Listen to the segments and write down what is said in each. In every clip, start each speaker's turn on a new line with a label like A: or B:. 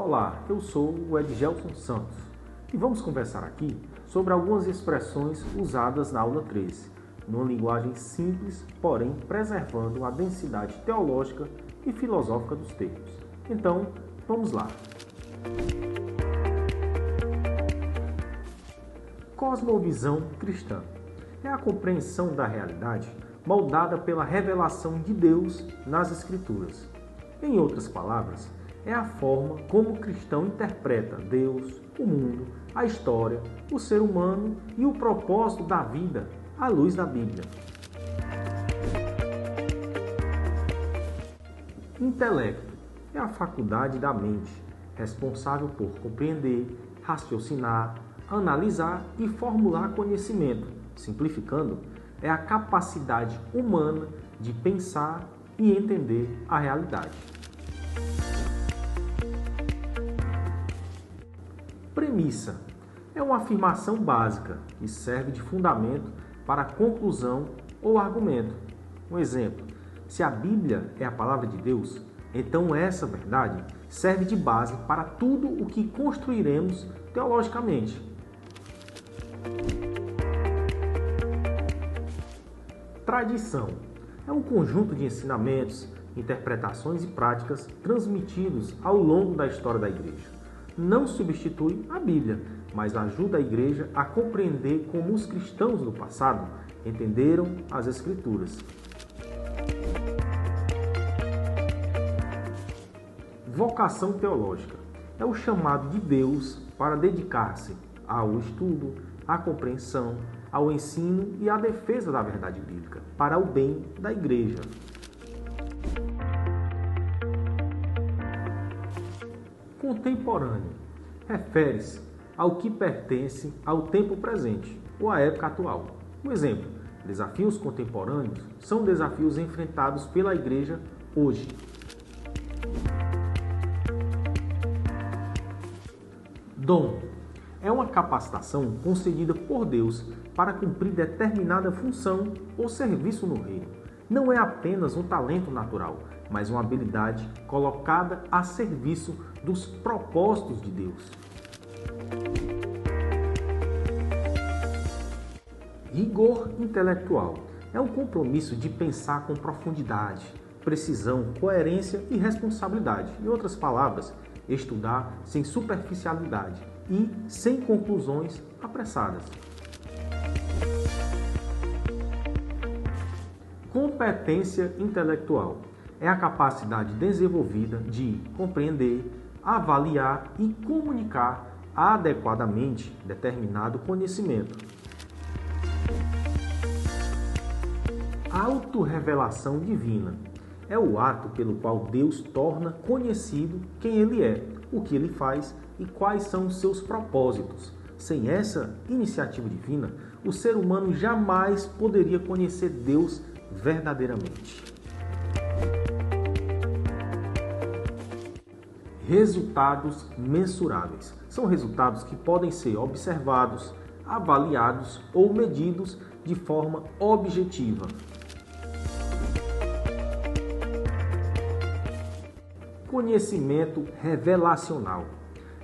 A: Olá, eu sou o Edgelson Santos e vamos conversar aqui sobre algumas expressões usadas na aula 13, numa linguagem simples, porém preservando a densidade teológica e filosófica dos termos. Então, vamos lá. Cosmovisão cristã é a compreensão da realidade moldada pela revelação de Deus nas Escrituras. Em outras palavras, é a forma como o cristão interpreta Deus, o mundo, a história, o ser humano e o propósito da vida à luz da Bíblia. Intelecto é a faculdade da mente, responsável por compreender, raciocinar, analisar e formular conhecimento. Simplificando, é a capacidade humana de pensar e entender a realidade. Premissa é uma afirmação básica que serve de fundamento para conclusão ou argumento. Um exemplo: se a Bíblia é a palavra de Deus, então essa verdade serve de base para tudo o que construiremos teologicamente. Tradição é um conjunto de ensinamentos, interpretações e práticas transmitidos ao longo da história da Igreja. Não substitui a Bíblia, mas ajuda a Igreja a compreender como os cristãos do passado entenderam as Escrituras. Vocação teológica é o chamado de Deus para dedicar-se ao estudo, à compreensão, ao ensino e à defesa da verdade bíblica, para o bem da Igreja. Contemporâneo refere-se ao que pertence ao tempo presente ou à época atual. Um exemplo: desafios contemporâneos são desafios enfrentados pela Igreja hoje. Dom é uma capacitação concedida por Deus para cumprir determinada função ou serviço no reino. Não é apenas um talento natural, mas uma habilidade colocada a serviço dos propósitos de Deus. Rigor intelectual é um compromisso de pensar com profundidade, precisão, coerência e responsabilidade. Em outras palavras, estudar sem superficialidade e sem conclusões apressadas. Competência intelectual é a capacidade desenvolvida de compreender, avaliar e comunicar adequadamente determinado conhecimento. Autorrevelação divina é o ato pelo qual Deus torna conhecido quem Ele é, o que Ele faz e quais são os seus propósitos. Sem essa iniciativa divina, o ser humano jamais poderia conhecer Deus verdadeiramente. Resultados mensuráveis são resultados que podem ser observados, avaliados ou medidos de forma objetiva. Conhecimento revelacional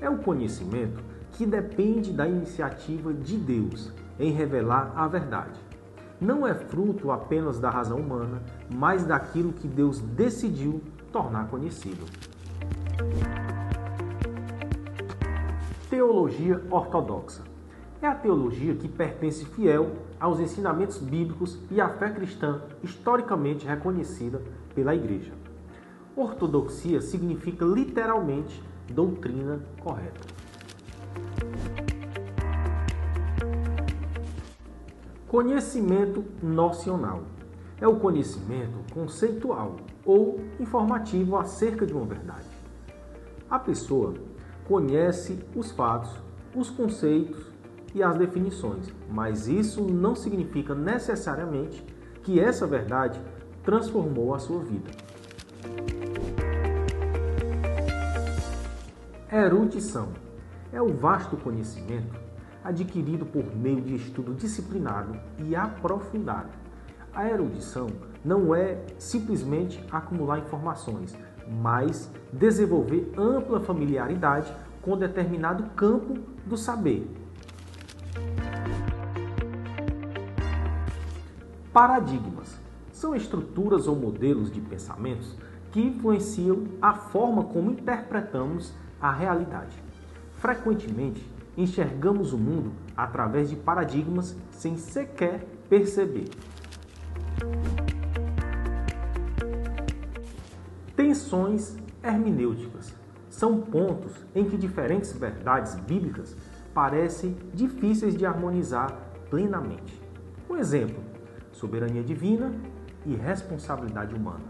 A: é o conhecimento que depende da iniciativa de Deus em revelar a verdade. Não é fruto apenas da razão humana, mas daquilo que Deus decidiu tornar conhecido. Teologia ortodoxa é a teologia que pertence fiel aos ensinamentos bíblicos e à fé cristã historicamente reconhecida pela Igreja. Ortodoxia significa literalmente doutrina correta. Conhecimento nocional é o conhecimento conceitual ou informativo acerca de uma verdade. A pessoa conhece os fatos, os conceitos e as definições, mas isso não significa necessariamente que essa verdade transformou a sua vida. Erudição é o vasto conhecimento adquirido por meio de estudo disciplinado e aprofundado. A erudição não é simplesmente acumular informações, mas desenvolver ampla familiaridade com determinado campo do saber. Paradigmas são estruturas ou modelos de pensamentos que influenciam a forma como interpretamos a realidade. Frequentemente, enxergamos o mundo através de paradigmas sem sequer perceber. Tensões hermenêuticas são pontos em que diferentes verdades bíblicas parecem difíceis de harmonizar plenamente. Um exemplo: soberania divina e responsabilidade humana.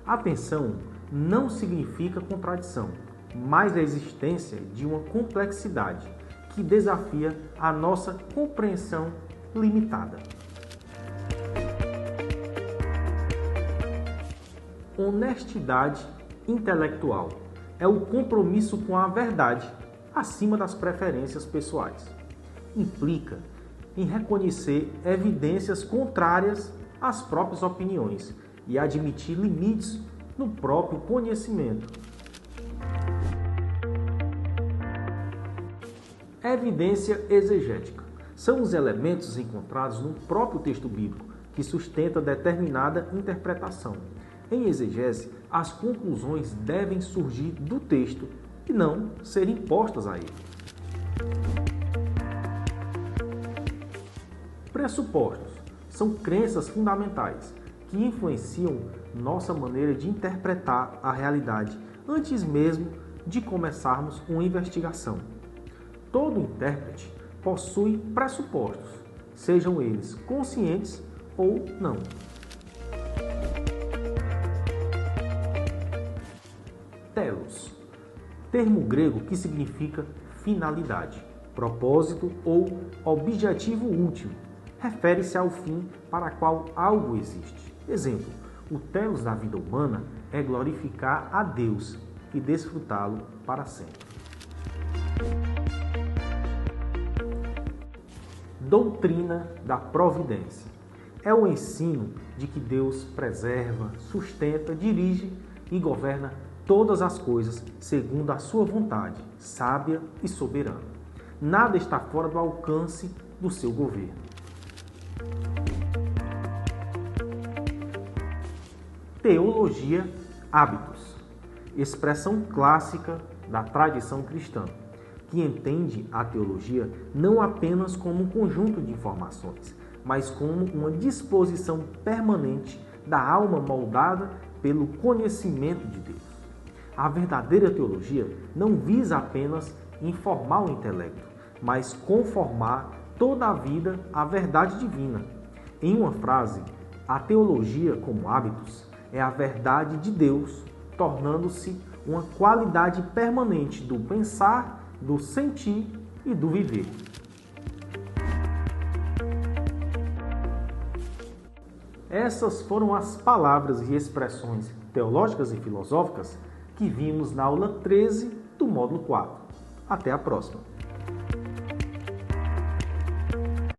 A: A tensão não significa contradição, mas a existência de uma complexidade que desafia a nossa compreensão limitada. Honestidade intelectual é o compromisso com a verdade acima das preferências pessoais. Implica em reconhecer evidências contrárias às próprias opiniões e admitir limites no próprio conhecimento. Evidência exegética são os elementos encontrados no próprio texto bíblico que sustenta determinada interpretação. Em exegese, as conclusões devem surgir do texto e não ser impostas a ele. Pressupostos são crenças fundamentais que influenciam nossa maneira de interpretar a realidade antes mesmo de começarmos uma investigação. Todo intérprete possui pressupostos, sejam eles conscientes ou não. Telos, termo grego que significa finalidade, propósito ou objetivo último, refere-se ao fim para qual algo existe. Exemplo: o telos da vida humana é glorificar a Deus e desfrutá-lo para sempre. Doutrina da providência é o ensino de que Deus preserva, sustenta, dirige e governa todas as coisas segundo a sua vontade, sábia e soberana. Nada está fora do alcance do seu governo. Teologia hábitos, expressão clássica da tradição cristã, que entende a teologia não apenas como um conjunto de informações, mas como uma disposição permanente da alma moldada pelo conhecimento de Deus. A verdadeira teologia não visa apenas informar o intelecto, mas conformar toda a vida à verdade divina. Em uma frase, a teologia como hábitos é a verdade de Deus, tornando-se uma qualidade permanente do pensar, do sentir e do viver. Essas foram as palavras e expressões teológicas e filosóficas que vimos na aula 13 do módulo 4. Até a próxima!